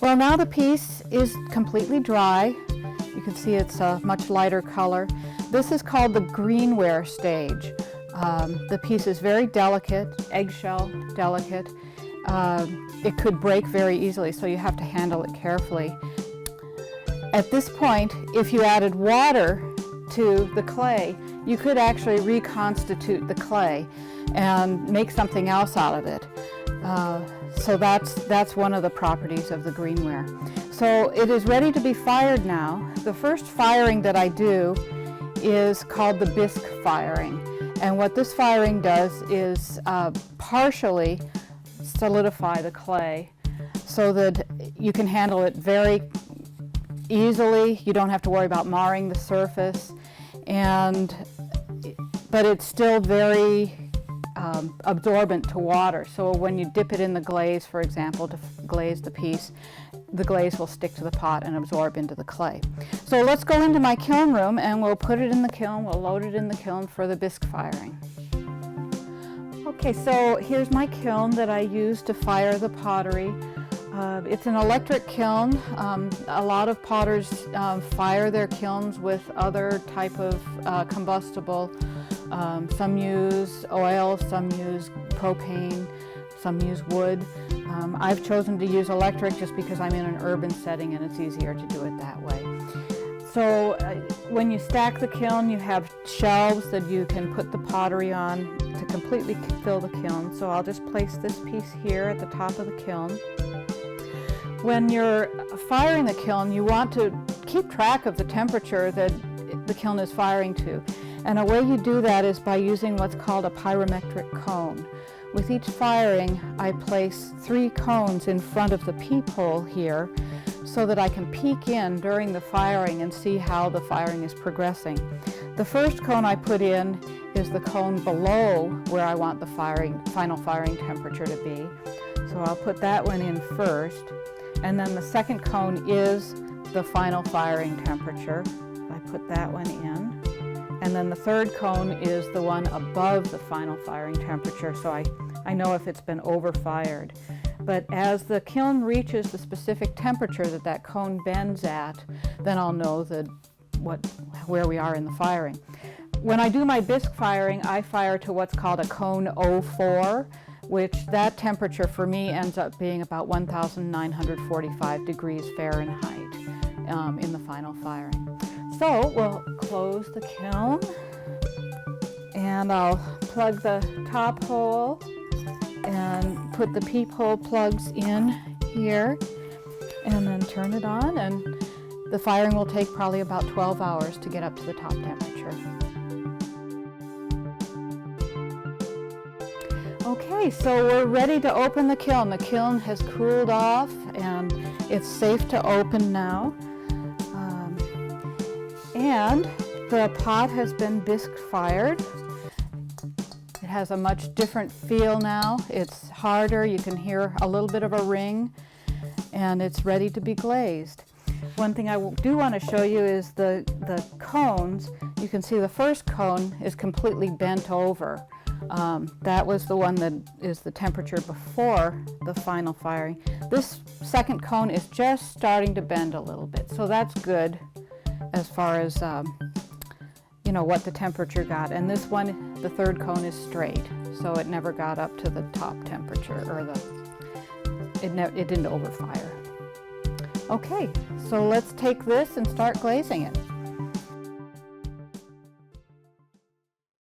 Well, now the piece is completely dry. You can see it's a much lighter color. This is called the greenware stage. The piece is very delicate, eggshell delicate. It could break very easily, so you have to handle it carefully. At this point, if you added water to the clay, you could actually reconstitute the clay and make something else out of it. So that's one of the properties of the greenware. So it is ready to be fired now. The first firing that I do is called the bisque firing. And what this firing does is partially solidify the clay so that you can handle it very easily. You don't have to worry about marring the surface, but it's still very absorbent to water. So when you dip it in the glaze, for example, to glaze the piece, the glaze will stick to the pot and absorb into the clay. So let's go into my kiln room and we'll put it in the kiln. We'll load it in the kiln for the bisque firing. Okay, so here's my kiln that I use to fire the pottery. It's an electric kiln. A lot of potters fire their kilns with other type of combustible. Some use oil, some use propane, some use wood. I've chosen to use electric just because I'm in an urban setting and it's easier to do it that way. So when you stack the kiln, you have shelves that you can put the pottery on to completely fill the kiln. So I'll just place this piece here at the top of the kiln. When you're firing the kiln, you want to keep track of the temperature that the kiln is firing to. And a way you do that is by using what's called a pyrometric cone. With each firing, I place 3 cones in front of the peephole here so that I can peek in during the firing and see how the firing is progressing. The first cone I put in is the cone below where I want the final firing temperature to be. So I'll put that one in first. And then the second cone is the final firing temperature. I put that one in. And then the third cone is the one above the final firing temperature, so I know if it's been overfired. But as the kiln reaches the specific temperature that that cone bends at, then I'll know where we are in the firing. When I do my bisque firing, I fire to what's called a cone 04, which that temperature for me ends up being about 1,945 degrees Fahrenheit in the final firing. So we'll close the kiln and I'll plug the top hole and put the peephole plugs in here and then turn it on, and the firing will take probably about 12 hours to get up to the top temperature. Okay, so we're ready to open the kiln. The kiln has cooled off and it's safe to open now. And the pot has been bisque fired. It has a much different feel now. It's harder, you can hear a little bit of a ring, and it's ready to be glazed. One thing I do want to show you is the cones. You can see the first cone is completely bent over. That was the one that is the temperature before the final firing. This second cone is just starting to bend a little bit, so that's good as far as what the temperature got. And this one, the third cone, is straight, so it never got up to the top temperature, or it didn't overfire. Okay, so let's take this and start glazing it.